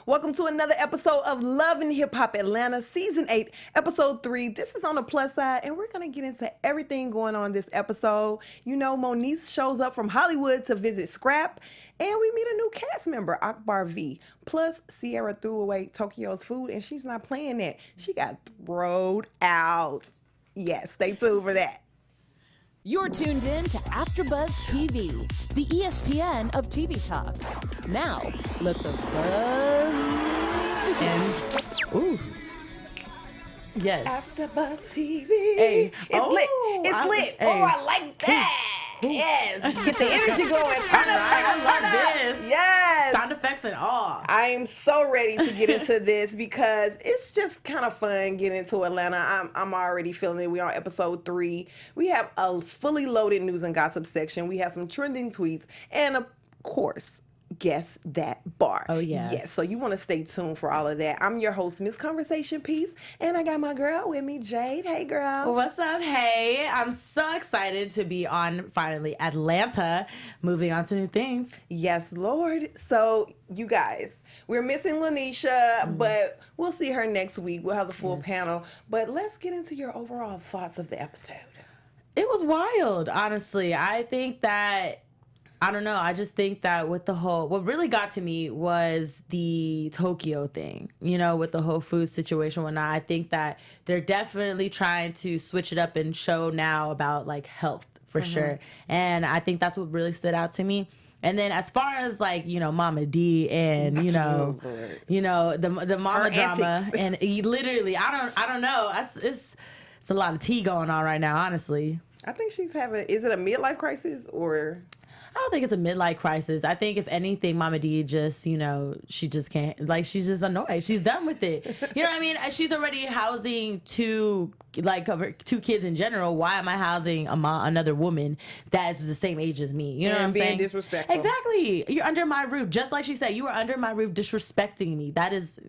Welcome to another episode of Love and Hip Hop Atlanta, Season 8, Episode 3. This is on the plus side, and we're going to get into everything going on this episode. You know, Moniece shows up from Hollywood to visit Scrap, and we meet a new cast member, Akbar V. Plus, Sierra threw away Tokyo's food, and she's not playing that. She got thrown out. Yes, stay tuned for that. You're tuned in to AfterBuzz TV, the ESPN of TV talk. Now, let the buzz begin. Ooh. Yes. AfterBuzz TV. Hey. It's lit. It's lit. Hey. Oh, I like that. Yes. Get the energy going. Turn up. I love this. Yes. Sound effects and all. I am so ready to get into this because it's just kind of fun getting into Atlanta. I'm already feeling it. We're on episode 3. We have a fully loaded news and gossip section. We have some trending tweets. And of course, Guess That Bar. Oh, yes. Yes. So you want to stay tuned for all of that. I'm your host, Miss Conversation Piece. And I got my girl with me, Jade. Hey, girl. What's up? Hey, I'm so excited to be on finally Atlanta. Moving on to new things. Yes, Lord. So, you guys, we're missing Lanisha, but we'll see her next week. We'll have the full panel. But let's get into your overall thoughts of the episode. It was wild, honestly. I just think that with the whole, what really got to me was the Tokyo thing, you know, with the whole food situation and whatnot. I think that they're definitely trying to switch it up and show now about like health for sure. And I think that's what really stood out to me. And then as far as like, you know, Mama D and, the mama Her drama antics. and literally, I don't know. It's a lot of tea going on right now, honestly. I think she's having, is it a midlife crisis or? I don't think it's a midlife crisis. I think if anything, Mama D just, she just can't, like, she's just annoyed. She's done with it. You know what I mean? She's already housing two kids in general. Why am I housing another woman that's the same age as me? You know what I'm saying? Being disrespectful. Exactly. You're under my roof. Just like she said, you were under my roof disrespecting me.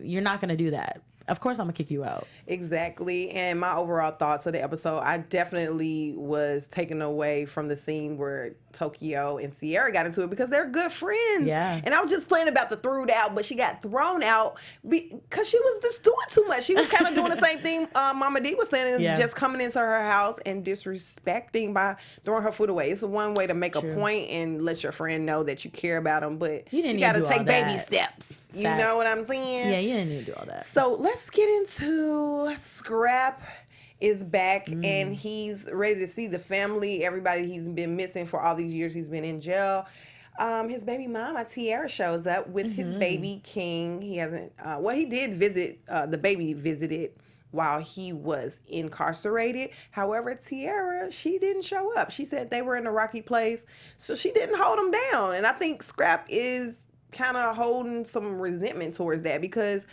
You're not going to do that. Of course I'm going to kick you out. Exactly. And my overall thoughts of the episode, I definitely was taken away from the scene where Tokyo and Sierra got into it because they're good friends. Yeah. And I was just playing about the thrown out, but she got thrown out because she was just doing too much. She was kind of doing the same thing Mama D was saying, just coming into her house and disrespecting by throwing her food away. It's one way to make a point and let your friend know that you care about them, but you got to take baby steps. You know what I'm saying? Yeah, you didn't need to do all that. So let's get into Scrap is back and he's ready to see the family. Everybody he's been missing for all these years. He's been in jail. His baby mama, Tiara, shows up with his baby King. He hasn't, he did visit, the baby visited while he was incarcerated. However, Tiara, she didn't show up. She said they were in a rocky place, so she didn't hold him down. And I think Scrap is kind of holding some resentment towards that because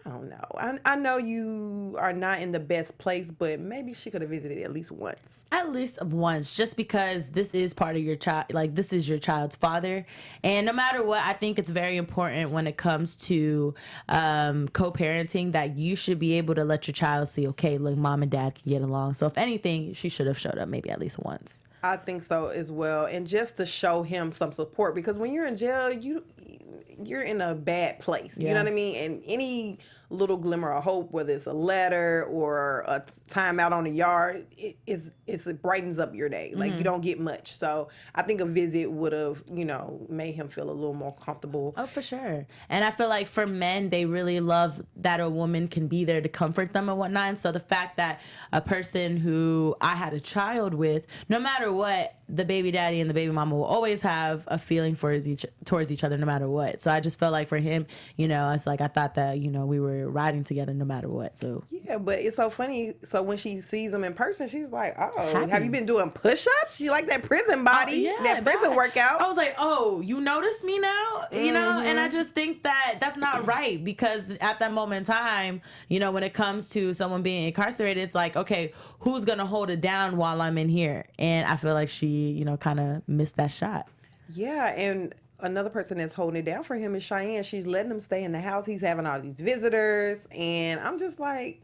I don't know. I know you are not in the best place, but maybe she could have visited at least once. At least once, just because this is part of your child, like this is your child's father. And no matter what, I think it's very important when it comes to co-parenting that you should be able to let your child see, okay, look, mom and dad can get along. So if anything, she should have showed up maybe at least once. I think so as well. And just to show him some support, because when you're in jail, you're in a bad place. You know what I mean? And any little glimmer of hope, whether it's a letter or a time out on the yard, it brightens up your day. Like you don't get much. So I think a visit would have, made him feel a little more comfortable. Oh, for sure. And I feel like for men, they really love that a woman can be there to comfort them and whatnot. And so the fact that a person who I had a child with, no matter what, the baby daddy and the baby mama will always have a feeling towards each other no matter what. So I just felt like for him, it's like I thought that, we were riding together no matter what. So yeah, but it's so funny. So when she sees him in person, she's like, oh, Happy. Have you been doing push-ups? She like that prison body, that prison workout. I was like, oh, you notice me now? And I just think that that's not right because at that moment in time, when it comes to someone being incarcerated, it's like, okay, who's going to hold it down while I'm in here? And I feel like she, kind of missed that shot. Yeah, and another person that's holding it down for him is Cheyenne. She's letting him stay in the house. He's having all these visitors. And I'm just like,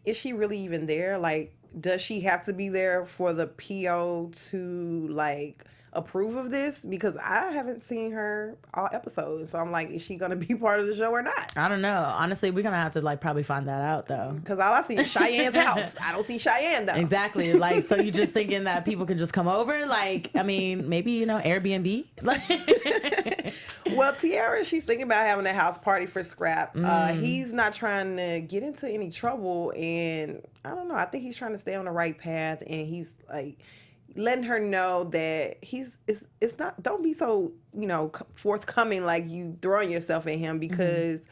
is she really even there? Like, does she have to be there for the PO to, like, approve of this because I haven't seen her all episodes. So I'm like, is she gonna be part of the show or not? I don't know. Honestly, we're gonna have to like probably find that out though. Because all I see is Cheyenne's house. I don't see Cheyenne though. Exactly. Like, so you just thinking that people can just come over? Like, I mean, maybe, you know, Airbnb? Like, well, Tiara, she's thinking about having a house party for Scrap. He's not trying to get into any trouble, and I don't know. I think he's trying to stay on the right path, and he's like letting her know that it's not. Don't be so, you know, forthcoming like you throwing yourself at him because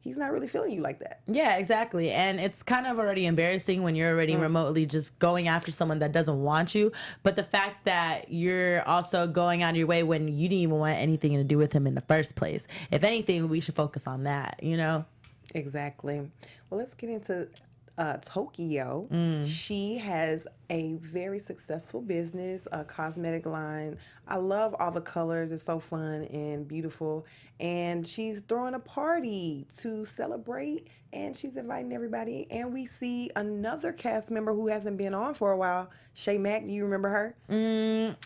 he's not really feeling you like that. yeah, exactly. And it's kind of already embarrassing when you're already remotely just going after someone that doesn't want you. But the fact that you're also going out of your way when you didn't even want anything to do with him in the first place. If anything, we should focus on that, you know? Exactly. Well, let's get into Tokyo. She has a very successful business, a cosmetic line. I love all the colors. It's so fun and beautiful. And she's throwing a party to celebrate, and she's inviting everybody. And we see another cast member who hasn't been on for a while, Shay Mack. Do you remember her?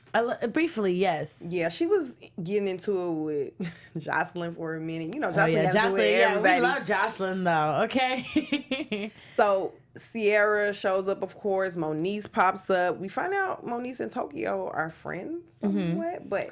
Briefly, yes. Yeah, she was getting into it with Jocelyn for a minute. You know, Jocelyn got Jocelyn, into it with everybody. we love Jocelyn though, okay? So Sierra shows up, of course. Moniece pops up. We find out Moniece and Tokyo are friends somewhat, but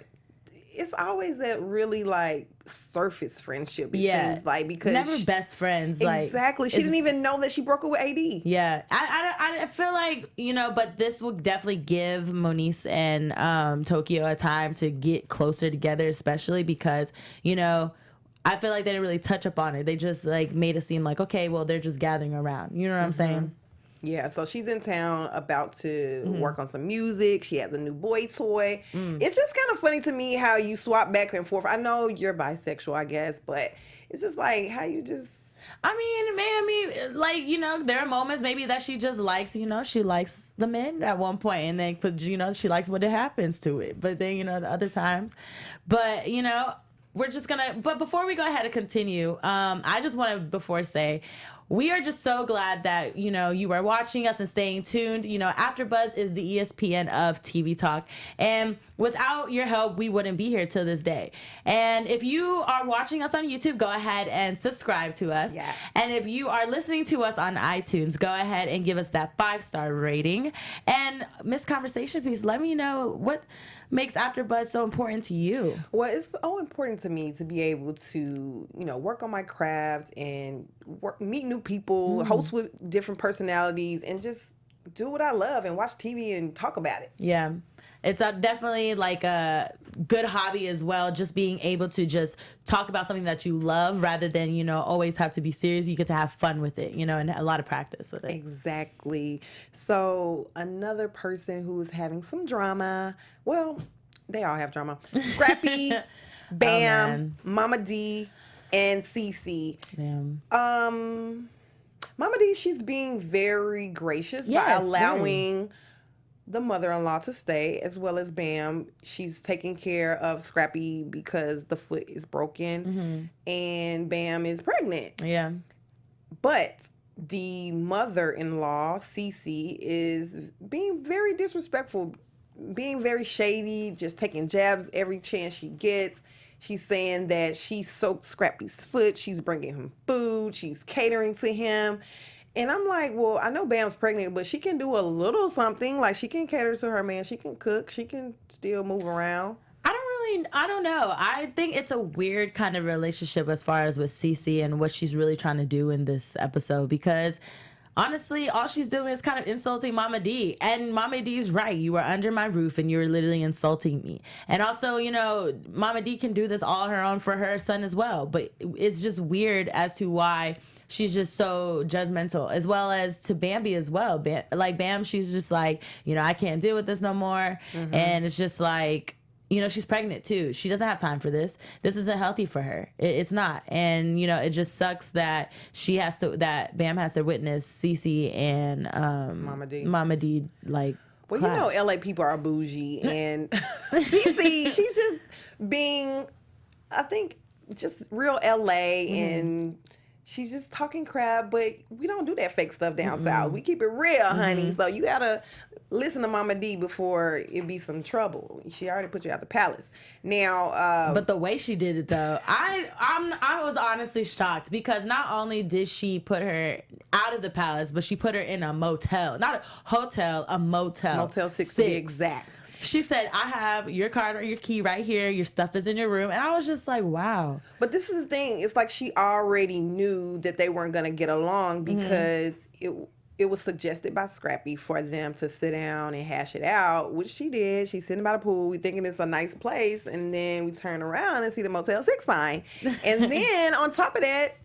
it's always that really like surface friendship. It seems like, because never best friends. Exactly. Like, she didn't even know that she broke up with AD. Yeah, I feel like, you know, but this will definitely give Moniece and Tokyo a time to get closer together, especially because, you know, I feel like they didn't really touch up on it. They just like made it seem like, okay, well, they're just gathering around. You know what I'm saying? Yeah, so she's in town about to work on some music. She has a new boy toy. It's just kind of funny to me how you swap back and forth. I know you're bisexual, I guess, but it's just like how you just... I mean, like, you know, there are moments maybe that she just likes, you know, she likes the men at one point, and then, you know, she likes what happens to it. But then, you know, the other times. But, you know... We're just gonna, but before we go ahead and continue, I just want to before say, we are just so glad that, you know, you are watching us and staying tuned. You know, AfterBuzz is the ESPN of TV talk, and without your help, we wouldn't be here till this day. And if you are watching us on YouTube, go ahead and subscribe to us. Yeah. And if you are listening to us on iTunes, go ahead and give us that 5-star rating. And Miss Conversation, please let me know what makes AfterBuzz so important to you. Well, it's so important to me to be able to, you know, work on my craft and meet new people, host with different personalities, and just do what I love and watch TV and talk about it. Yeah. It's definitely like a good hobby as well, just being able to just talk about something that you love rather than, you know, always have to be serious. You get to have fun with it, you know, and a lot of practice with it. Exactly. So another person who's having some drama, well, they all have drama. Scrappy, Bam, Mama D, and Cece. Damn. Mama D, she's being very gracious by allowing the mother-in-law to stay, as well as Bam. She's taking care of Scrappy because the foot is broken, and Bam is pregnant. Yeah. But the mother-in-law, Cece, is being very disrespectful, being very shady, just taking jabs every chance she gets. She's saying that she soaked Scrappy's foot. She's bringing him food. She's catering to him. And I'm like, well, I know Bam's pregnant, but she can do a little something. Like, she can cater to her man. She can cook. She can still move around. I don't know. I think it's a weird kind of relationship as far as with Cece and what she's really trying to do in this episode, because honestly, all she's doing is kind of insulting Mama D. And Mama D's right. You were under my roof and you were literally insulting me. And also, you know, Mama D can do this all her own for her son as well. But it's just weird as to why she's just so judgmental, as well as to Bambi as well. Bam, she's just like, you know, I can't deal with this no more. And it's just like, you know, she's pregnant too. She doesn't have time for this. This isn't healthy for her. It's not. And, you know, it just sucks that that Bam has to witness Cece and Mama D like, well, clash. You know, LA people are bougie, and Cece, she's just being, I think, just real LA, and she's just talking crap, but we don't do that fake stuff down south. We keep it real, honey. So you gotta listen to Mama D before it be some trouble. She already put you out the palace. Now, but the way she did it, though, I was honestly shocked because not only did she put her out of the palace, but she put her in a motel, not a hotel, a motel. Motel 6 to be exact. She said, I have your card or your key right here. Your stuff is in your room. And I was just like, wow. But this is the thing. It's like she already knew that they weren't going to get along because it was suggested by Scrappy for them to sit down and hash it out, which she did. She's sitting by the pool. We thinking it's a nice place. And then we turn around and see the Motel 6 sign. And then on top of that,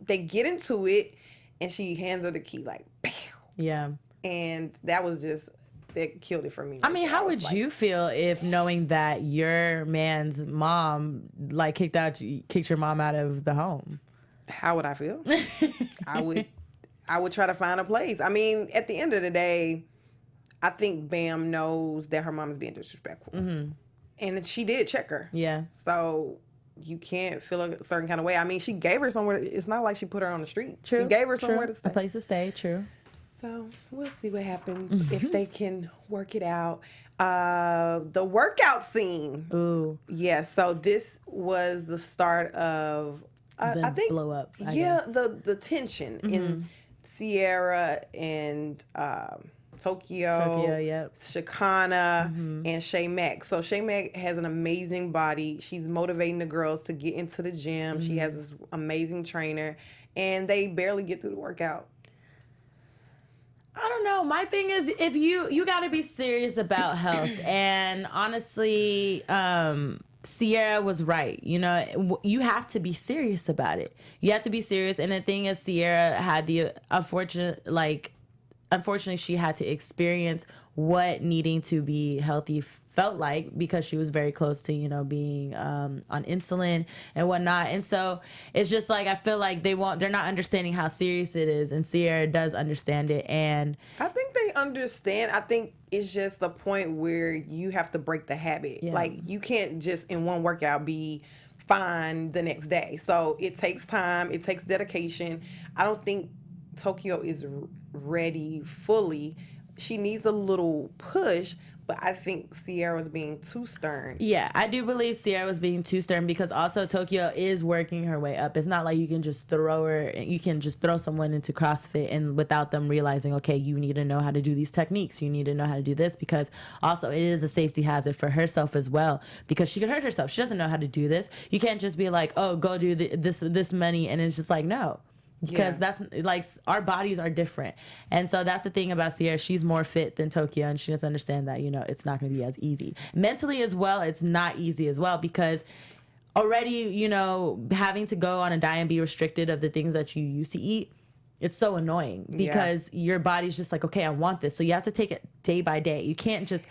they get into it and she hands her the key like, bam. Yeah. And that was just... that killed it for me. I mean, how would you feel if knowing that your man's mom like kicked your mom out of the home? How would I feel? I would try to find a place. I mean, at the end of the day, I think Bam knows that her mom is being disrespectful. And she did check her. Yeah. So you can't feel a certain kind of way. I mean, she gave her somewhere. It's not like she put her on the street. True. She gave her somewhere to stay. A place to stay, true. So we'll see what happens if they can work it out. The workout scene. Ooh. Yeah, so this was the start of, I think, blow up. I guess. guess. the tension in Sierra and Tokyo, yep. Shakana, and Shay Mack. So Shay Mack has an amazing body. She's motivating the girls to get into the gym. She has this amazing trainer, and they barely get through the workout. I don't know. My thing is, if you got to be serious about health, and honestly, Sierra was right. You know, you have to be serious about it. You have to be serious. And the thing is, Sierra had the unfortunately, she had to experience what needing to be healthy felt like because she was very close to, you know, being on insulin and whatnot. And so it's just like, I feel like they're not understanding how serious it is. And Sierra does understand it. And I think they understand. I think it's just the point where you have to break the habit. Yeah. Like, you can't just in one workout be fine the next day. So it takes time. It takes dedication. I don't think Tokyo is ready fully. She needs a little push, but I think Sierra was being too stern. Yeah, I do believe Sierra was being too stern because also Tokyo is working her way up. It's not like you can just throw someone into CrossFit and without them realizing, okay, you need to know how to do these techniques. You need to know how to do this, because also it is a safety hazard for herself as well, because she could hurt herself. She doesn't know how to do this. You can't just be like, oh, go do this many, and it's just like, no. Because that's like, our bodies are different. And so that's the thing about Sierra. She's more fit than Tokyo, and she doesn't understand that, you know, it's not going to be as easy. Mentally as well, it's not easy as well, because already, you know, having to go on a diet and be restricted of the things that you used to eat, it's so annoying because your body's just like, okay, I want this. So you have to take it day by day. You can't just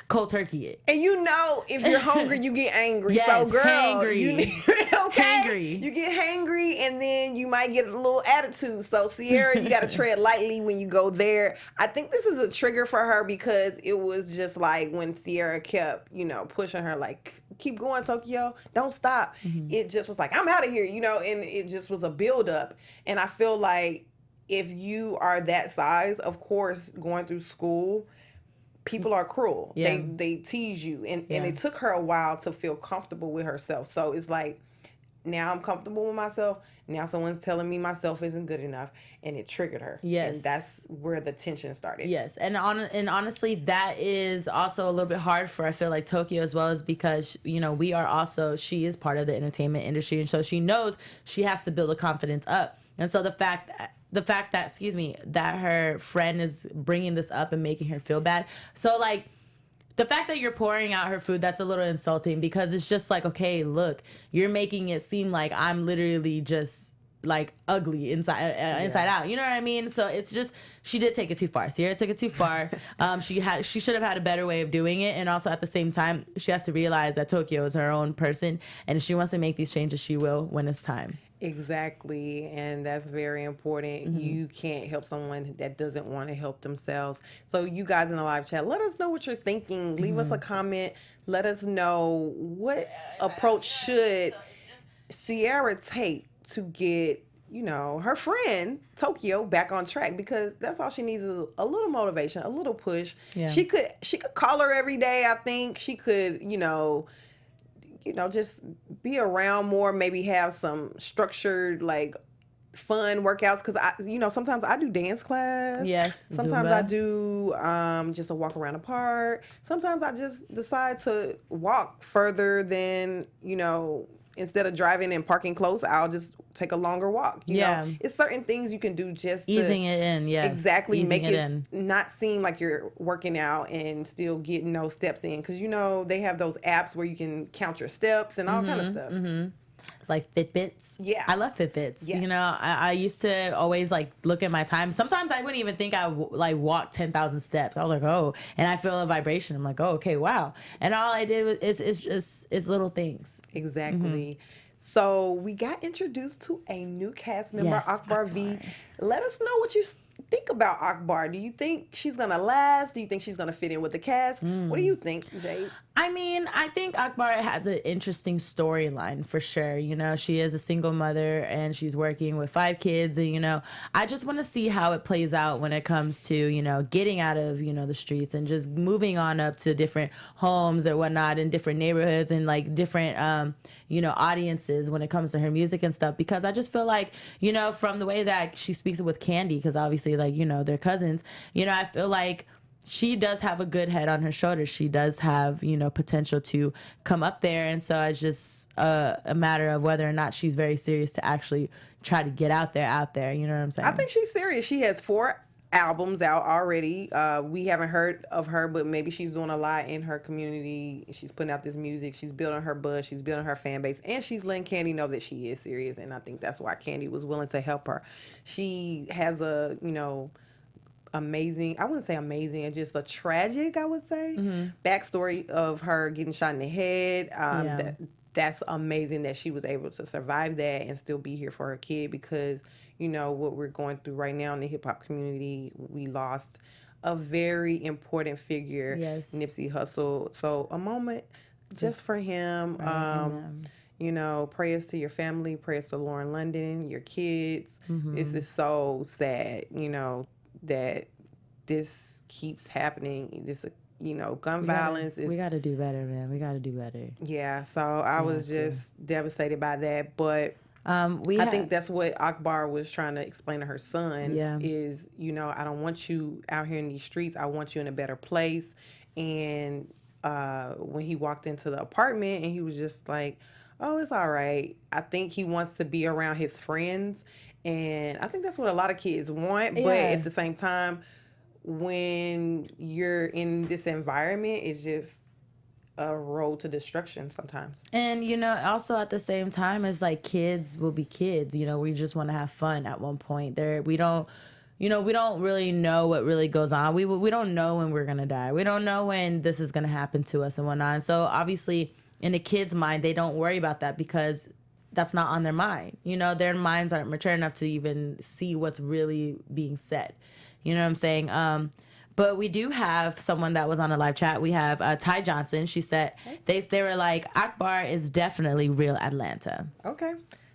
cold turkey it. And you know, if you're hungry, you get angry. Yes, so girl, hangry. You get hangry, and then you might get a little attitude. So Sierra, you got to tread lightly when you go there. I think this is a trigger for her because it was just like when Sierra kept, you know, pushing her like, keep going, Tokyo, don't stop. It just was like, I'm out of here, you know, and it just was a buildup. And I feel like if you are that size, of course, going through school, people are cruel. Yeah. They tease you. And it took her a while to feel comfortable with herself. So it's like, now I'm comfortable with myself. Now someone's telling me myself isn't good enough. And it triggered her. Yes. And that's where the tension started. Yes. And honestly, that is also a little bit hard for, I feel like, Tokyo as well, as because, you know, she is part of the entertainment industry. And so she knows she has to build a confidence up. And so the fact that, that her friend is bringing this up and making her feel bad. So, like, the fact that you're pouring out her food, that's a little insulting, because it's just like, okay, look, you're making it seem like I'm literally just, like, ugly inside out. You know what I mean? So it's just, she did take it too far. Sierra took it too far. She should have had a better way of doing it. And also at the same time, she has to realize that Tokyo is her own person. And if she wants to make these changes, she will when it's time. Exactly, and that's very important. You can't help someone that doesn't want to help themselves. So you guys in the live chat, let us know what you're thinking. Leave us a comment. Let us know what approach should Sierra take to get her friend Tokyo back on track, because that's all she needs is a little motivation, a little push. Yeah. She could call her every day. I think she could, just be around more, maybe have some structured, like, fun workouts, because sometimes I do dance class. Yes. Sometimes Zumba. I do just a walk around the park. Sometimes I just decide to walk further than, instead of driving and parking close, I'll just take a longer walk. You know, it's certain things you can do just easing it in. Yes, exactly. Easing make it it in. Not seem like you're working out and still getting those steps in, because they have those apps where you can count your steps and all kind of stuff. Mm-hmm. Like Fitbits. Yeah. I love Fitbits. Yes. I used to always like look at my time. Sometimes I wouldn't even think I like walk 10,000 steps. I was like, oh, and I feel a vibration. I'm like, oh, okay, wow. And all I did was is little things. Exactly. So we got introduced to a new cast member, Yes, Akbar V. Let us know what you think about Akbar. Do you think she's going to last? Do you think she's going to fit in with the cast? What do you think, Jade? I mean, I think Akbar has an interesting storyline for sure. She is a single mother and she's working with 5 kids. And, I just want to see how it plays out when it comes to, getting out of, the streets and just moving on up to different homes or whatnot in different neighborhoods and like different, audiences when it comes to her music and stuff. Because I just feel like, from the way that she speaks with Candy, because obviously, like, they're cousins, I feel like she does have a good head on her shoulders. She does have, potential to come up there. And so it's just a matter of whether or not she's very serious to actually try to get out there. You know what I'm saying? I think she's serious. She has 4 albums out already. We haven't heard of her, but maybe she's doing a lot in her community. She's putting out this music. She's building her buzz. She's building her fan base. And she's letting Candy know that she is serious. And I think that's why Candy was willing to help her. She has a, amazing, I wouldn't say amazing, and just a tragic, I would say, backstory of her getting shot in the head. That's amazing that she was able to survive that and still be here for her kid, because what we're going through right now in the hip hop community, we lost a very important figure, Nipsey Hussle. So a moment just for him. Prayers to your family, prayers to Lauren London, your kids. This is so sad, that this keeps happening. This, gun violence is... We got to do better, man. We got to do better. Yeah, so I was just devastated by that. But I think that's what Akbar was trying to explain to her son is, I don't want you out here in these streets. I want you in a better place. And when he walked into the apartment and he was just like, oh, it's all right. I think he wants to be around his friends. And I think that's what a lot of kids want. But at the same time, when you're in this environment, it's just a road to destruction sometimes. And, also at the same time, it's like kids will be kids. We just want to have fun at one point. We don't really know what really goes on. We don't know when we're going to die. We don't know when this is going to happen to us and whatnot. And so obviously in a kid's mind, they don't worry about that because that's not on their mind. Their minds aren't mature enough to even see what's really being said. You know what I'm saying? But we do have someone that was on a live chat. We have Ty Johnson. She said they were like, Akbar is definitely real Atlanta. Okay.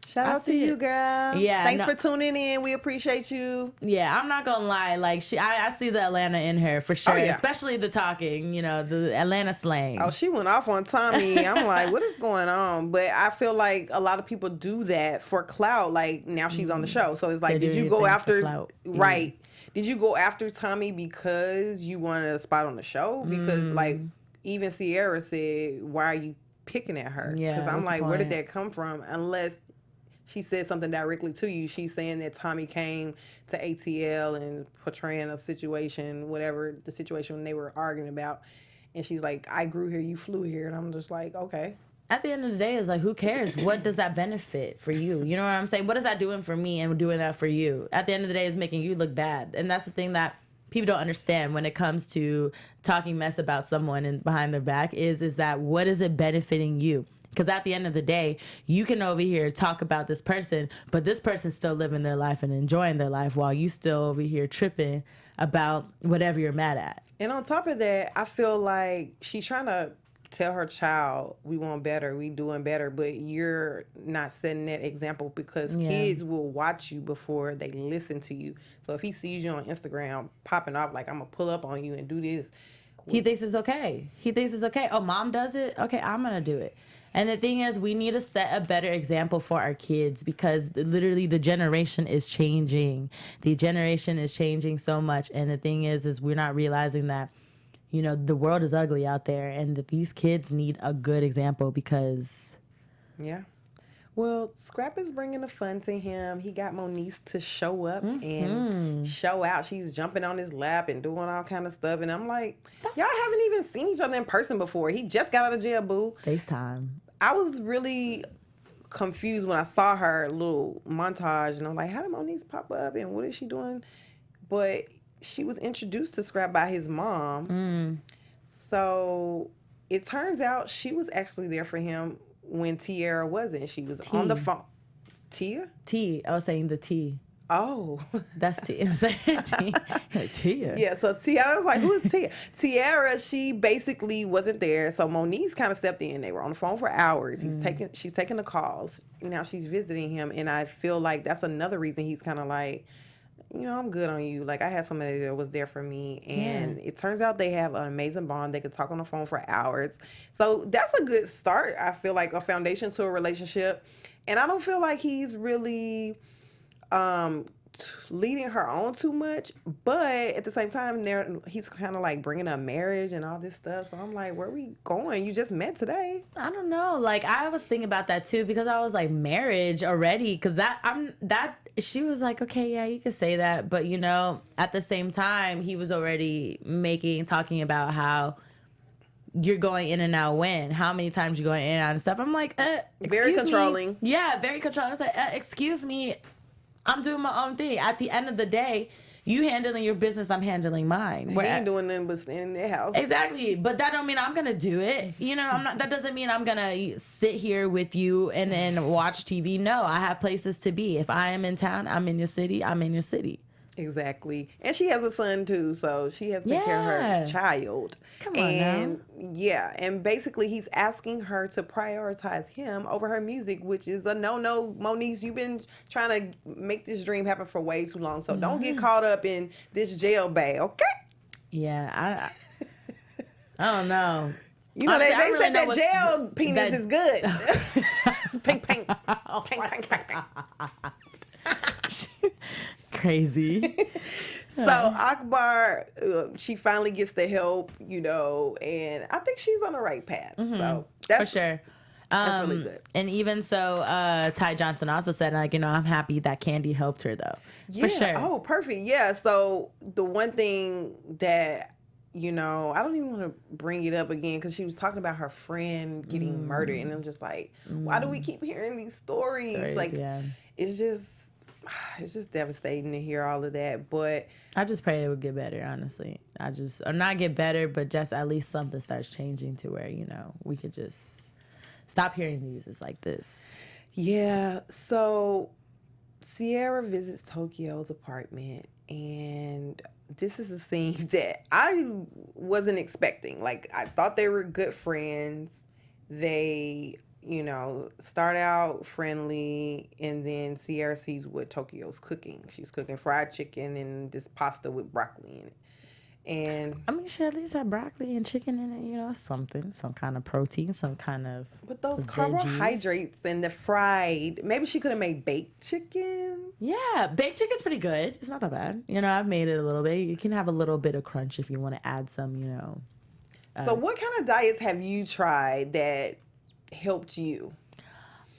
Shout out to you, girl. Yeah. Thanks for tuning in. We appreciate you. Yeah, I'm not gonna lie. Like I see the Atlanta in her for sure. Oh, yeah. Especially the talking, the Atlanta slang. Oh, she went off on Tommy. I'm like, what is going on? But I feel like a lot of people do that for clout. Like now she's on the show, so it's like, did you go after right? Did you go after Tommy because you wanted a spot on the show? Because like even Sierra said, why are you picking at her? Yeah, because I'm like, where did that come from? Unless she said something directly to you. She's saying that Tommy came to ATL and portraying a situation, whatever the situation they were arguing about. And she's like, I grew here, you flew here. And I'm just like, okay. At the end of the day, it's like, who cares? What does that benefit for you? You know what I'm saying? What is that doing for me and doing that for you? At the end of the day, it's making you look bad. And that's the thing that people don't understand when it comes to talking mess about someone and behind their back is that what is it benefiting you? Because at the end of the day, you can over here talk about this person, but this person's still living their life and enjoying their life while you still over here tripping about whatever you're mad at. And on top of that, I feel like she's trying to tell her child, we want better, we doing better, but you're not setting that example because kids will watch you before they listen to you. So if he sees you on Instagram popping off like, I'm gonna pull up on you and do this, he thinks it's okay. Oh, mom does it? Okay, I'm gonna do it. And the thing is, we need to set a better example for our kids because literally the generation is changing. The generation is changing so much. And the thing is we're not realizing that, you know, the world is ugly out there and that these kids need a good example because... Yeah. Well, Scrap is bringing the fun to him. He got Moniece to show up and show out. She's jumping on his lap and doing all kind of stuff. And I'm like, y'all haven't even seen each other in person before. He just got out of jail, boo. FaceTime. I was really confused when I saw her little montage. And I'm like, how did Moniece pop up? And what is she doing? But she was introduced to Scrap by his mom. So it turns out she was actually there for him when Tiara wasn't. She was on the phone. Tia? T. I was saying the T. Oh. That's T. I was saying T. Tia. Yeah, so Tiara was like, who is Tia? Tiara, she basically wasn't there. So Moniece kind of stepped in. They were on the phone for hours. She's taking the calls. Now she's visiting him. And I feel like that's another reason he's kind of like, you know, I'm good on you. Like, I had somebody that was there for me. And it turns out they have an amazing bond. They could talk on the phone for hours. So that's a good start, I feel like, a foundation to a relationship. And I don't feel like he's really leading her on too much. But at the same time, he's kind of like bringing up marriage and all this stuff. So I'm like, where are we going? You just met today. I don't know. Like, I was thinking about that too because I was like, marriage already? Because she was like, okay, yeah, you could say that. But, you know, at the same time, he was already talking about how you're going in and out when, how many times you're going in and out and stuff. I'm like, very controlling. Me. Yeah, very controlling. I was like, excuse me, I'm doing my own thing. At the end of the day, you handling your business, I'm handling mine. He ain't doing nothing but staying in their house. Exactly. But that don't mean I'm gonna do it. You know, that doesn't mean I'm gonna sit here with you and then watch TV. No, I have places to be. If I am in town, I'm in your city, I'm in your city. Exactly. And she has a son too, so she has to take care of her child. Come on now. Yeah, and basically he's asking her to prioritize him over her music, which is a no-no. Moniece, you've been trying to make this dream happen for way too long, so don't get caught up in this jail bay, okay? Yeah, I don't know. You know, honestly, they really said that jail penis is good. Pink, pink. Pink, pink, pink, pink. Crazy. So Akbar, she finally gets the help, you know, and I think she's on the right path. So that's for sure. That's really good. And even so, Ty Johnson also said, like, you know, I'm happy that Candy helped her though. Yeah. For sure. Oh, perfect. Yeah. So the one thing that, you know, I don't even want to bring it up again because she was talking about her friend getting murdered, and I'm just like, why do we keep hearing these stories? Like, it's just devastating to hear all of that. But I just pray it would get better, honestly. Or not get better, but just at least something starts changing to where, you know, we could just stop hearing these like this. Yeah. So Sierra visits Tokyo's apartment, and this is a scene that I wasn't expecting. Like, I thought they were good friends. They, you know, start out friendly, and then Sierra sees what Tokyo's cooking. She's cooking fried chicken and this pasta with broccoli in it. And I mean, she at least had broccoli and chicken in it, you know, some kind of protein, some kind of but those carbohydrates and the fried, maybe she could have made baked chicken. Yeah, baked chicken's pretty good. It's not that bad. You know, I've made it a little bit. You can have a little bit of crunch if you want to add some, you know. So what kind of diets have you tried that helped you?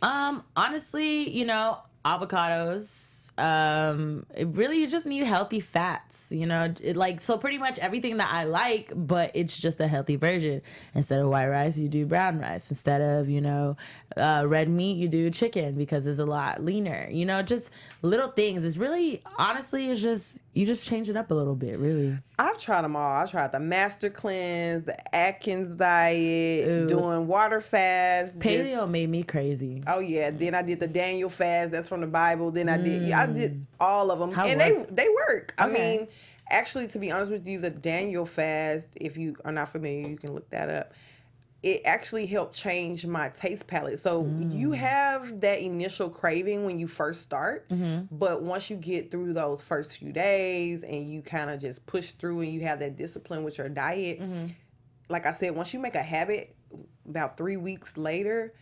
Honestly, you know, avocados. It really, you just need healthy fats, you know, so pretty much everything that I like, but it's just a healthy version. Instead of white rice, you do brown rice. Instead of, you know, red meat, you do chicken because it's a lot leaner, you know, just little things. It's really, honestly, it's just, you just change it up a little bit, really. I've tried them all. I tried the Master Cleanse, the Atkins diet, doing water fast. Paleo made me crazy. Oh yeah. Then I did the Daniel fast. That's from the Bible. Then I did all of them, and they work. Okay. I mean, actually, to be honest with you, the Daniel fast, if you are not familiar, you can look that up. it actually helped change my taste palette. So you have that initial craving when you first start, but once you get through those first few days and you kind of just push through and you have that discipline with your diet, like I said, once you make a habit, about 3 weeks later,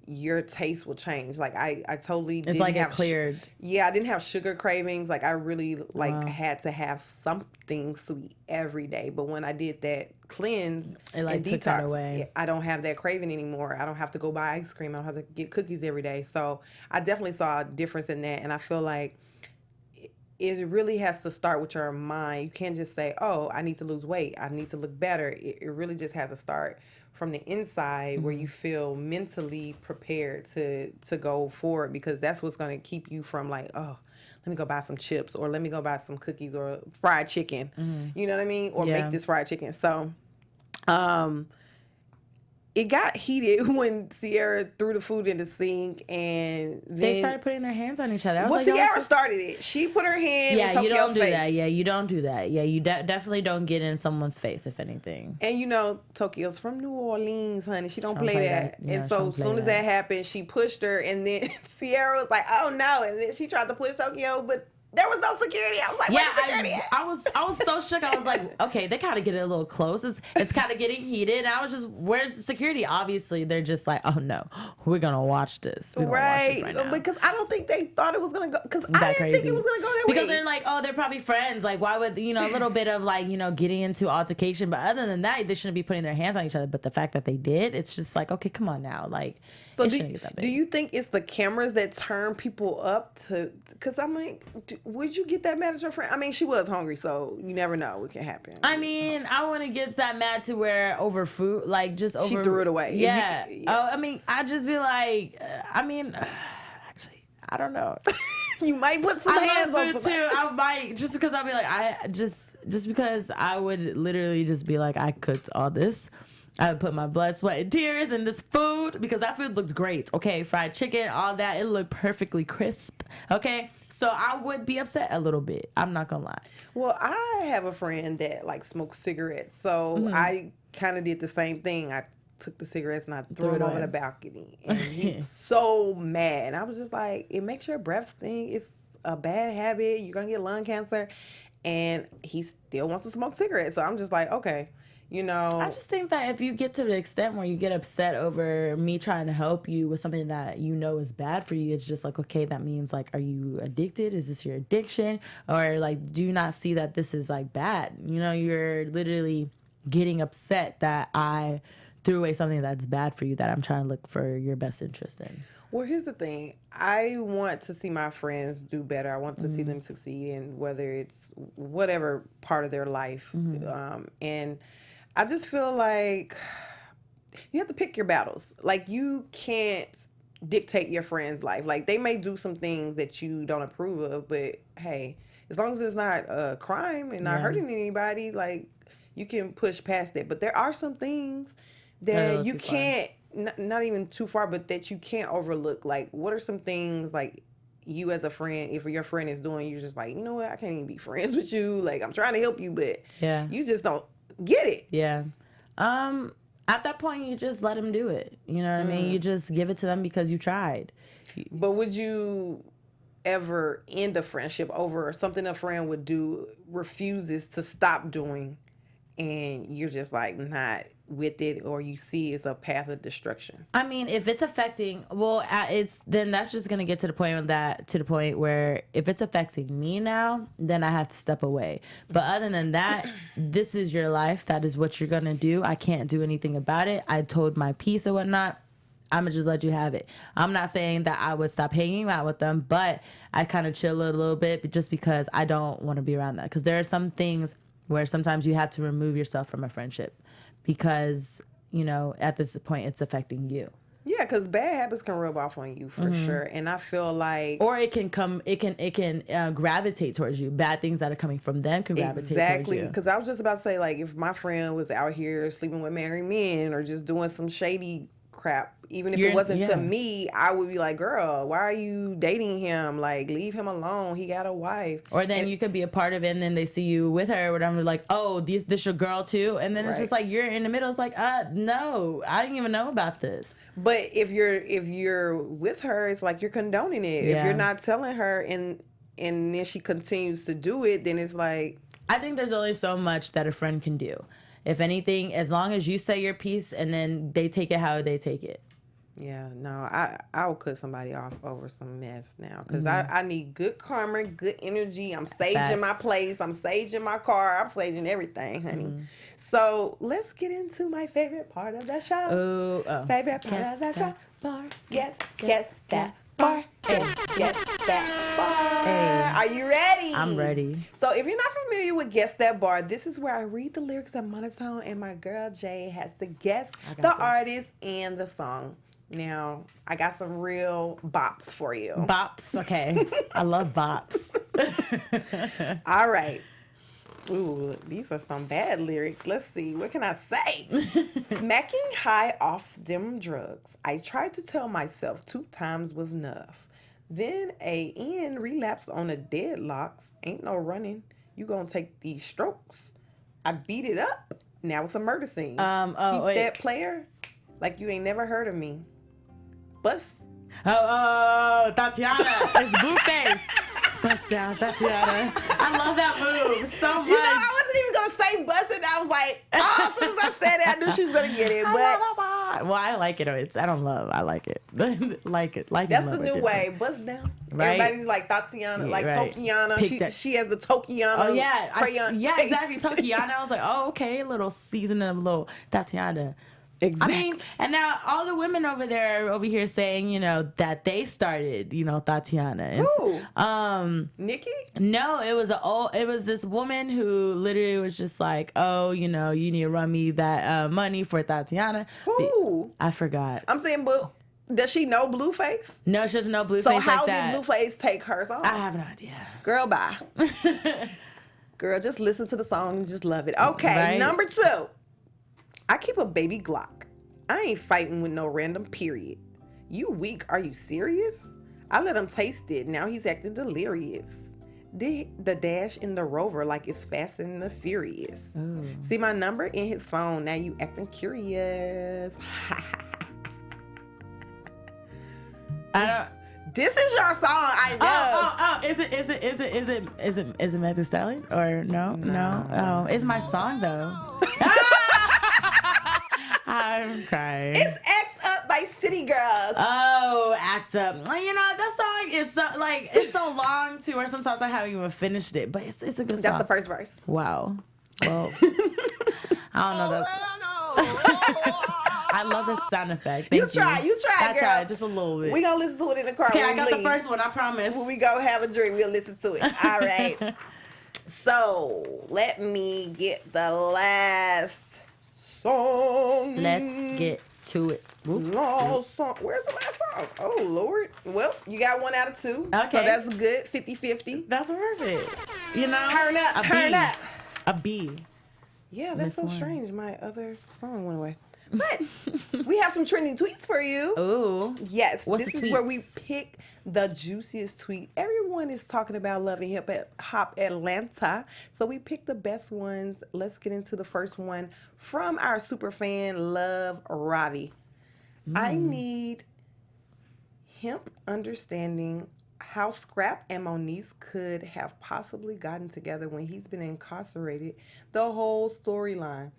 your taste will change. Like I totally didn't like it have cleared. I didn't have sugar cravings. Like I really had to have something sweet every day. But when I did that cleanse and took that detox, away. I don't have that craving anymore. I don't have to go buy ice cream. I don't have to get cookies every day. So I definitely saw a difference in that. And I feel like it really has to start with your mind. You can't just say, oh, I need to lose weight. I need to look better. It really just has to start from the inside where you feel mentally prepared to go forward, because that's what's going to keep you from like, oh, let me go buy some chips, or let me go buy some cookies or fried chicken. You know what I mean? Or make this fried chicken. So it got heated when Sierra threw the food in the sink, and then They started putting their hands on each other. I was well, like, y'all Sierra supposed- started it. She put her hand in Yeah, you Tokyo's don't do face. that. Yeah, you don't do that. Yeah, you definitely don't get in someoone's face, if anything. And you know, Tokyo's from New Orleans, honey. She don't play play that. that. Yeah, And she so don't as play soon as that. that happened, she pushed her, and then Sierra was like, "Oh no!" And then she tried to push Tokyo, but there was no security. I was like, "Where's the security at?" I was so shook. I was like, okay, they kind of get a little close. It's kind of getting heated. And I was just, where's the security? Obviously, they're just like, oh no, we're gonna watch this. We're gonna watch Right, this now. because I don't think they thought it was gonna go. Because I That didn't think it crazy. was gonna go that Because way. they're like, oh, they're probably friends. Like, why would, a little bit of like, getting into altercation. But other than that, they shouldn't be putting their hands on each other. But the fact that they did, it's just like, okay, come on now. Like, So it shouldn't get that big. do you think it's the cameras that turn people up to? Because I'm like, would you get that mad at your friend? I mean, she was hungry, so you never know what can happen. I mean, I wouldn't get that mad to where over food, like just over. She threw it away. If Yeah. you- Oh, I mean, I'd just be like, actually, I don't know. You might put some I hands love on food somebody. too. I might, just because I'd be like, just because I would literally just be like, I cooked all this. I would put my blood, sweat, and tears in this food because that food looked great. Okay, fried chicken, all that, it looked perfectly crisp. Okay, so I would be upset a little bit. I'm not gonna lie. Well, I have a friend that like smokes cigarettes, so I kind of did the same thing. I took the cigarettes and I threw it them over away. the balcony, and he was so mad. And I was just like, it makes your breath stink. It's a bad habit. You're gonna get lung cancer, and he still wants to smoke cigarettes. So I'm just like, okay, I just think that if you get to the extent where you get upset over me trying to help you with something that you know is bad for you, it's just like, okay, that means like, are you addicted? Is this your addiction? Or like, do you not see that this is like bad? You're literally getting upset that I threw away something that's bad for you, that I'm trying to look for your best interest in. Well, here's the thing. I want to see my friends do better. I want to see them succeed in whether it's whatever part of their life. And I just feel like you have to pick your battles. Like, you can't dictate your friend's life. Like, they may do some things that you don't approve of, but hey, as long as it's not a crime and not hurting anybody, like, you can push past it. But there are some things that you can't, not even too far, but that you can't overlook. Like, what are some things, like, you as a friend, if your friend is doing, you're just like, you know what, I can't even be friends with you. Like, I'm trying to help you, but you just don't get it. Yeah. At that point, you just let them do it. You know what I mean? You just give it to them because you tried. But would you ever end a friendship over something a friend would do, refuses to stop doing, and you're just like not with it, or you see it's a path of destruction? I mean, if it's affecting, then that's just gonna get to the point where if it's affecting me now, then I have to step away. But other than that, this is your life. That is what you're gonna do. I can't do anything about it. I told my piece or whatnot. I'm gonna just let you have it. I'm not saying that I would stop hanging out with them, but I kind of chill a little bit just because I don't want to be around that. Because there are some things where sometimes you have to remove yourself from a friendship because, at this point it's affecting you. Yeah, because bad habits can rub off on you for sure. And I feel like, or it can gravitate towards you. Bad things that are coming from them can gravitate exactly, towards you. because I was just about to say, like, if my friend was out here sleeping with married men or just doing some shady crap. Even if it wasn't to me, I would be like, girl, why are you dating him? Like, leave him alone. He got a wife. Or then you could be a part of it, and then they see you with her, or whatever, like, oh, this your girl too? And then it's just like, you're in the middle. It's like, no, I didn't even know about this. But if you're with her, it's like you're condoning it. Yeah. If you're not telling her and then she continues to do it, then it's like... I think there's only so much that a friend can do. If anything, as long as you say your piece and then they take it how they take it. Yeah, no, I will cut somebody off over some mess now because I need good karma, good energy. I'm saging my place. I'm saging my car. I'm saging everything, honey. So let's get into my favorite part of the show. Favorite part of the show. Bar. Guess that bar. Guess that bar. Hey. Are you ready? I'm ready. So if you're not familiar with Guess That Bar, this is where I read the lyrics in monotone and my girl Jay has to guess the artist and the song. Now, I got some real bops for you. Bops, okay. I love bops. All right. Ooh, these are some bad lyrics. Let's see. What can I say? Smacking high off them drugs. I tried to tell myself 2 times was enough. Then a end relapse on the deadlocks. Ain't no running. You gonna take these strokes. I beat it up. Now it's a murder scene. Keep that player like you ain't never heard of me. Bust. Oh, Tatiana. It's Blueface. Bust down, Tatiana. I love that move so much. You know, I wasn't even going to say bust it. I was like, as soon as I said it, I knew she was going to get it. But well, I like it. I like it. like it. That's the new way. Bust down. Right? Everybody's like Tatiana, like Tokiana. She has the Tokiana. Oh, yeah. Crayon yeah, face. exactly. Tokiana. I was like, oh, okay. A little seasoning of a little Tatiana. Exactly. I mean, and now all the women over here saying, you know, that they started, you know, Tatiana. Who? Nikki? No, it was this woman who literally was just like, oh, you know, you need to run me that money for Tatiana. Who? I forgot. I'm saying, but does she know Blueface? No, she doesn't know Blueface. So like how that. did Blueface take her song? I have no idea. Girl, bye. Girl, just listen to the song and just love it. Okay, right? Number 2. I keep a baby Glock. I ain't fighting with no random period. You weak, are you serious? I let him taste it, now he's acting delirious. The dash in the Rover like it's Fast and the Furious. Ooh. See my number in his phone, now you acting curious. I don't... This is your song, I know. Is it Meg Thee Stallion or no? Oh, it's my song though. I'm crying. It's Act Up by City Girls. Oh, Act Up. You know, that song is so, like, it's so long too, or sometimes I haven't even finished it, but it's a good song. That's the first verse. Wow. Well, I don't know that. I love the sound effect. Thank you try, girl. I tried just a little bit. We gonna listen to it in the car. Okay, I got the first one, I promise. When we go have a drink, we'll listen to it. All right. So, let me get the last song. Let's get to it. Last song. Where's the last song? Oh, Lord. Well, you got 1 out of 2. Okay. So that's good. 50-50. That's perfect. You know? Turn up. A B. Yeah, that's so strange. My other song went away. But we have some trending tweets for you. Ooh. Yes. What's this the is where we pick the juiciest tweet. Everyone is talking about Love and Hip Hop Atlanta. So we picked the best ones. Let's get into the first one from our super fan, Love Ravi. I need hemp understanding how Scrap and Moniece could have possibly gotten together when he's been incarcerated. The whole storyline.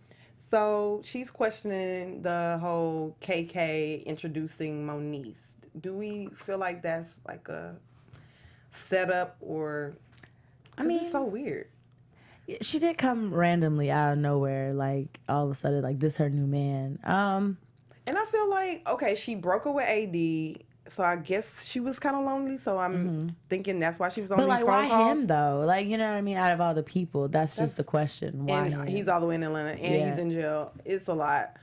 So she's questioning the whole KK introducing Moniece. Do we feel like that's like a setup or... I mean, it's so weird. She did come randomly out of nowhere, like all of a sudden, like this her new man. And I feel like, okay, she broke up with AD, so I guess she was kind of lonely. So I'm thinking that's why she was on these phone calls. But like, why him though? Like, you know what I mean? Out of all the people, that's just the question. Why and him? He's all the way in Atlanta, and he's in jail. It's a lot.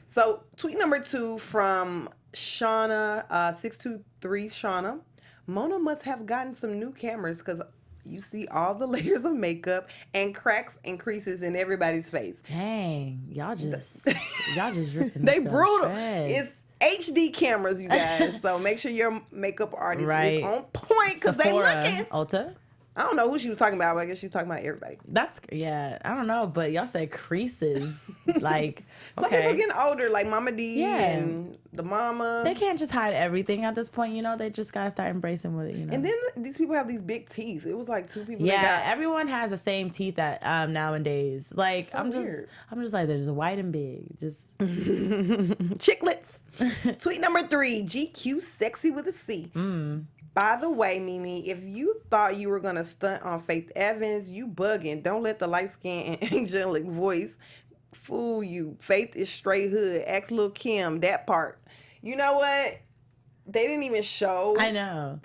So tweet number 2 from Shauna, 623 Shauna. Mona must have gotten some new cameras because you see all the layers of makeup and cracks and creases in everybody's face. Dang, y'all just ripping. They brutal. It's HD cameras, you guys. So make sure your makeup artist is on point because they looking. Ulta. I don't know who she was talking about, but I guess she's talking about everybody. I don't know, but y'all said creases. Like, some people getting older, like Mama D and the mama. They can't just hide everything at this point, you know. They just gotta start embracing with it, you know. And then these people have these big teeth. It was like two people. Yeah, everyone has the same teeth at nowadays. Like, so I'm just like, there's a white and big, just chiclets. Tweet number 3, GQ sexy with a C. By the way, Mimi, if you thought you were going to stunt on Faith Evans, you bugging. Don't let the light skin and angelic voice fool you. Faith is straight hood. Ask Lil' Kim, that part. You know what? They didn't even show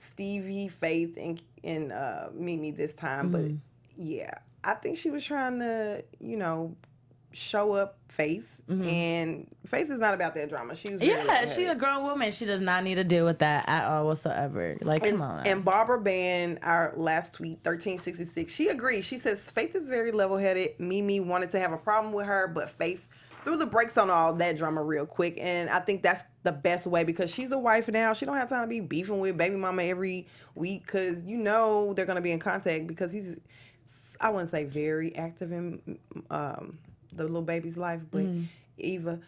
Stevie, Faith, and Mimi this time. But, yeah, I think she was trying to, you know, show up Faith. And Faith is not about that drama. She's a grown woman. She does not need to deal with that at all whatsoever. Like, come on. And Barbara Band, our last tweet, 1366, she agrees. She says Faith is very level-headed. Mimi wanted to have a problem with her, but Faith threw the brakes on all that drama real quick. And I think that's the best way because she's a wife now. She don't have time to be beefing with baby mama every week because you know they're going to be in contact because he's, I wouldn't say very active in the little baby's life, but Eva,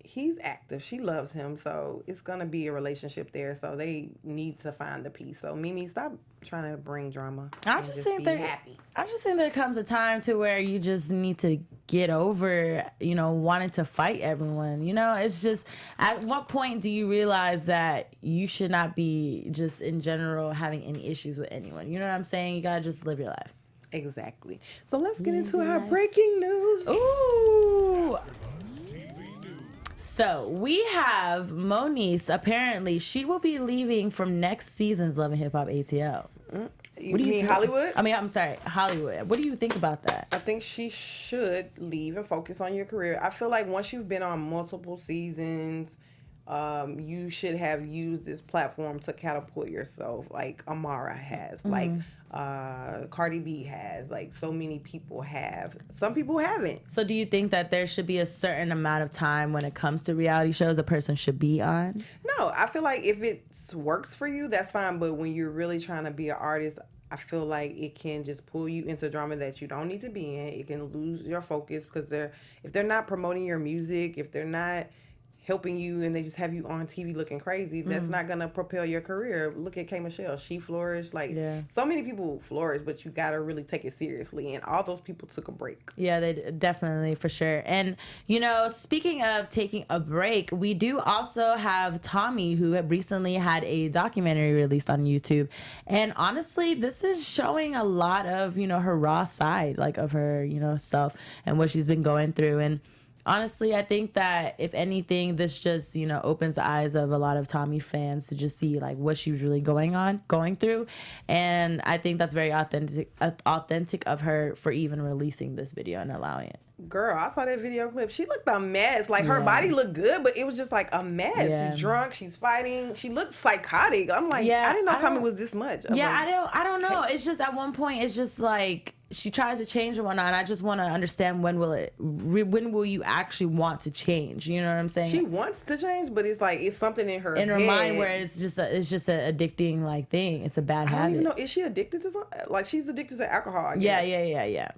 he's active. She loves him, so it's gonna be a relationship there. So they need to find the peace. So Mimi, stop trying to bring drama. I just think there comes a time to where you just need to get over, you know, wanting to fight everyone. You know, it's just at what point do you realize that you should not be just in general having any issues with anyone? You know what I'm saying? You gotta just live your life. Exactly. So let's get into our breaking news. Ooh. So we have Moniece. Apparently, she will be leaving from next season's Love and Hip Hop ATL. You mean Hollywood? I mean, I'm sorry, Hollywood. What do you think about that? I think she should leave and focus on your career. I feel like once you've been on multiple seasons, you should have used this platform to catapult yourself, like Amara has, like Cardi B has, like so many people have. Some people haven't. So do you think that there should be a certain amount of time when it comes to reality shows a person should be on? No, I feel like if it works for you, that's fine. But when you're really trying to be an artist, I feel like it can just pull you into drama that you don't need to be in. It can lose your focus because if they're not promoting your music, if they're not helping you and they just have you on TV looking crazy, that's not going to propel your career. Look at K. Michelle. She flourished. Like, so many people flourish, but you got to really take it seriously. And all those people took a break. Yeah, they definitely, for sure. And, you know, speaking of taking a break, we do also have Tommy, who recently had a documentary released on YouTube. And honestly, this is showing a lot of, you know, her raw side, like of her, you know, self and what she's been going through. And honestly, I think that if anything, this just, you know, opens the eyes of a lot of Tommy fans to just see like what she was really going through. And I think that's very authentic of her for even releasing this video and allowing it. Girl, I saw that video clip. She looked a mess. Like her body looked good, but it was just like a mess. Yeah. She's drunk. She's fighting. She looked psychotic. I'm like, I didn't know Tommy was this much. I don't know. It's just at one point, it's just like she tries to change and whatnot. And I just want to understand when will you actually want to change? You know what I'm saying? She wants to change, but it's like it's something in her mind where it's just an addicting like thing. It's a bad habit. I don't even know. Is she addicted to something? Like she's addicted to alcohol. I guess. Yeah.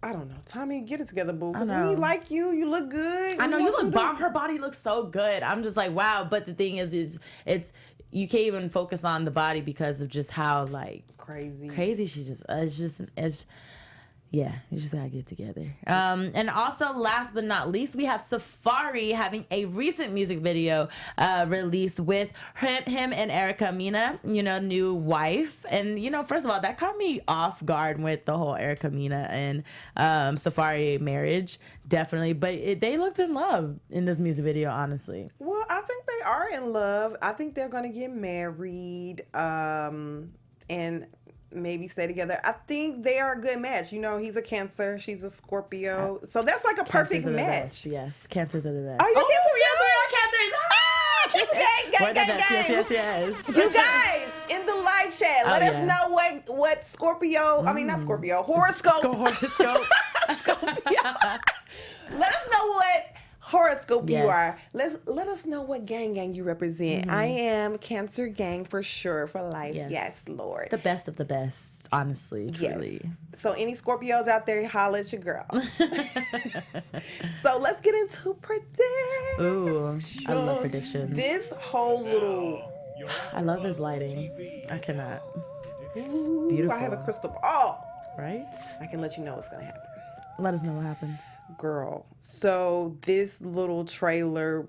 I don't know. Tommy, get it together, boo. Because we like you. You look good. I know you look bomb. Her body looks so good. I'm just like, wow. But the thing is it's you can't even focus on the body because of just how like crazy she just it's yeah, you just gotta get together. And also, last but not least, we have Safari having a recent music video released with him and Erica Mena, you know, new wife. And, you know, first of all, that caught me off guard with the whole Erica Mena and Safari marriage, definitely. But they looked in love in this music video, honestly. Well, I think they are in love. I think they're gonna get married and maybe stay together. I think they are a good match. You know, he's a Cancer, she's a Scorpio, so that's like a perfect match. Yes, Cancers are the best. Are you Cancers? Yes, we are Cancers. Yes. You guys in the live chat, let us know what Scorpio. I mean, not Scorpio. Horoscope. Horoscope. Scorpio. Let us know what horoscope you are. Yes. Let us know what gang you represent. I am Cancer gang for sure, for life. Yes, Lord. The best of the best, honestly, truly. Yes. So any Scorpios out there, holla at your girl. So let's get into predictions. Ooh, I love predictions. This whole little... I love this lighting. I cannot. It's Ooh, beautiful. I have a crystal ball. Right? I can let you know what's going to happen. Let us know what happens. Girl, so this little trailer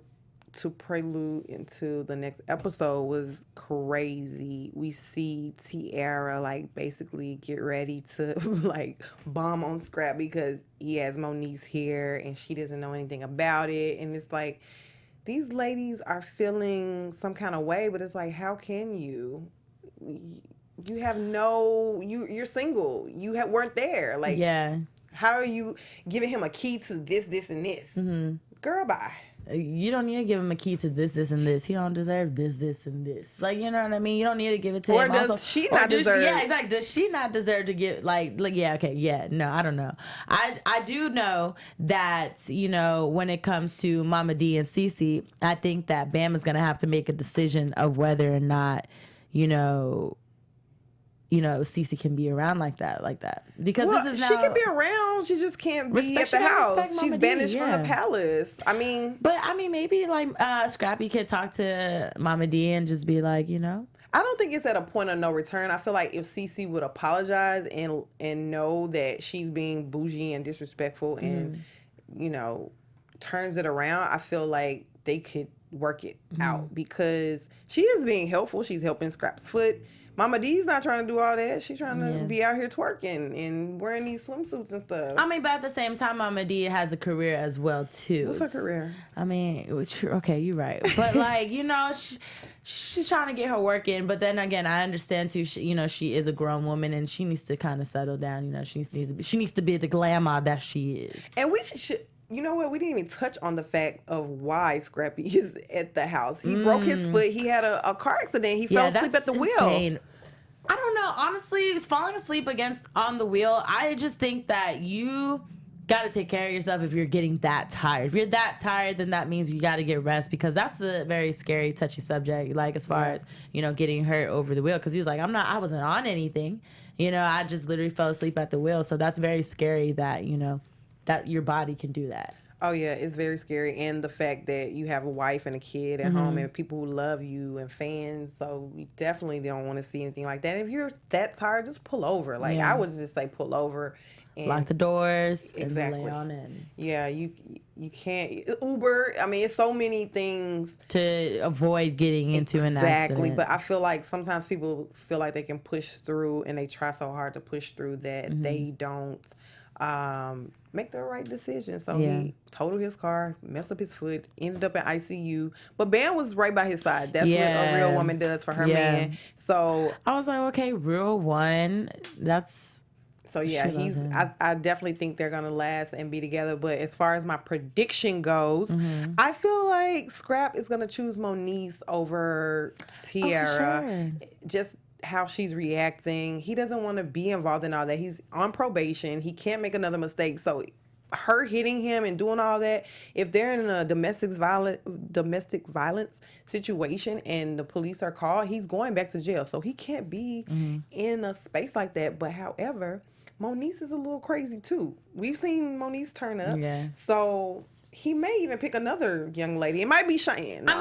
to prelude into the next episode was crazy. We see Tiara like basically get ready to like bomb on Scrap because he has Monique's hair and she doesn't know anything about it. And it's like these ladies are feeling some kind of way, but it's like, how can you? You have no, you're single. You weren't there. Like, yeah. How are you giving him a key to this, and this? Mm-hmm. Girl, bye. You don't need to give him a key to this, and this. He don't deserve this, and this. Like, you know what I mean? You don't need to give it to him. Or does she not deserve? Yeah, exactly. Does she not deserve to get, like, yeah, okay, yeah. No, I don't know. I do know that, you know, when it comes to Mama D and Cece, I think that Bam is going to have to make a decision of whether or not, Cece can be around like that. Because this is now... She can be around. She just can't be at the house. She's banished from the palace. But, maybe, Scrappy could talk to Mama D and just be like, I don't think it's at a point of no return. I feel like if Cece would apologize and know that she's being bougie and disrespectful and, turns it around, I feel like they could work it out because she is being helpful. She's helping Scrap's foot. Mama D's not trying to do all that. She's trying to be out here twerking and wearing these swimsuits and stuff. But at the same time, Mama D has a career as well, too. What's her career? Okay, you're right. But, she's trying to get her work in. But then again, I understand, too, she is a grown woman and she needs to kind of settle down. She needs to be the glamour that she is. And we should... You know what? We didn't even touch on the fact of why Scrappy is at the house. He broke his foot. He had a car accident. He fell asleep at the wheel. Insane. I don't know. Honestly, falling asleep on the wheel, I just think that you got to take care of yourself if you're getting that tired. If you're that tired, then that means you got to get rest because that's a very scary, touchy subject, like as far as, getting hurt over the wheel. Because he was like, I wasn't on anything. I just literally fell asleep at the wheel. So that's very scary that, that your body can do that. Oh, yeah, it's very scary. And the fact that you have a wife and a kid at home and people who love you and fans. So we definitely don't want to see anything like that. If you're that tired, just pull over. I would just say pull over. And lock the doors exactly. And lay on in. Yeah, you can't. Uber, it's so many things. To avoid getting into an accident. Exactly, but I feel like sometimes people feel like they can push through and they try so hard to push through that they don't make the right decision. So he totaled his car, messed up his foot, ended up in ICU. But Bam was right by his side. That's what a real woman does for her man. So I was like, okay, real one. That's... So yeah, I definitely think they're gonna last and be together. But as far as my prediction goes, I feel like Scrap is gonna choose Monique over Tiara. Oh, for sure. Just how she's reacting. He doesn't want to be involved in all that. He's on probation. He can't make another mistake. So her hitting him and doing all that, if they're in a domestic violence situation and the police are called, he's going back to jail. So he can't be in a space like that. But however, Monique is a little crazy too. We've seen Monique turn up. Yeah. So he may even pick another young lady. It might be Cheyenne. No,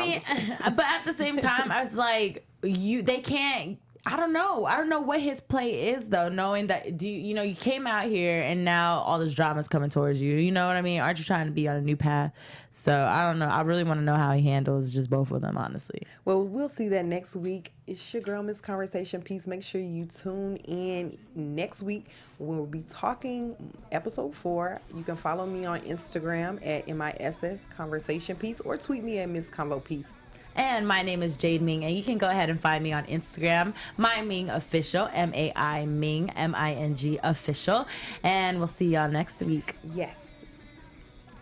but at the same time, I was like, they can't. I don't know what his play is though, knowing that you came out here and now all this drama's coming towards you. You know what I mean? Aren't you trying to be on a new path? So I don't know. I really want to know how he handles just both of them, honestly. Well, we'll see that next week. It's your girl, Miss Conversation Piece. Make sure you tune in next week. We'll be talking episode 4. You can follow me on Instagram at MISS Conversation Piece or tweet me at Miss Convo Piece. And my name is Jade Ming, and you can go ahead and find me on Instagram, My Ming Official, MAI Ming, MING Official. And we'll see y'all next week. Yes.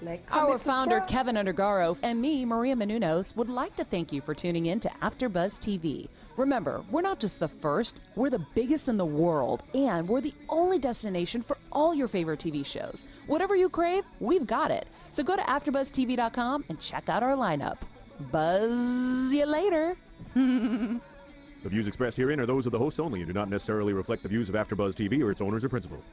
Like, Our comment, founder, subscribe. Keven Undergaro, and me, Maria Menounos, would like to thank you for tuning in to AfterBuzz TV. Remember, we're not just the first, we're the biggest in the world, and we're the only destination for all your favorite TV shows. Whatever you crave, we've got it. So go to AfterBuzzTV.com and check out our lineup. Buzz you later. The views expressed herein are those of the hosts only and do not necessarily reflect the views of AfterBuzz TV or its owners or principals.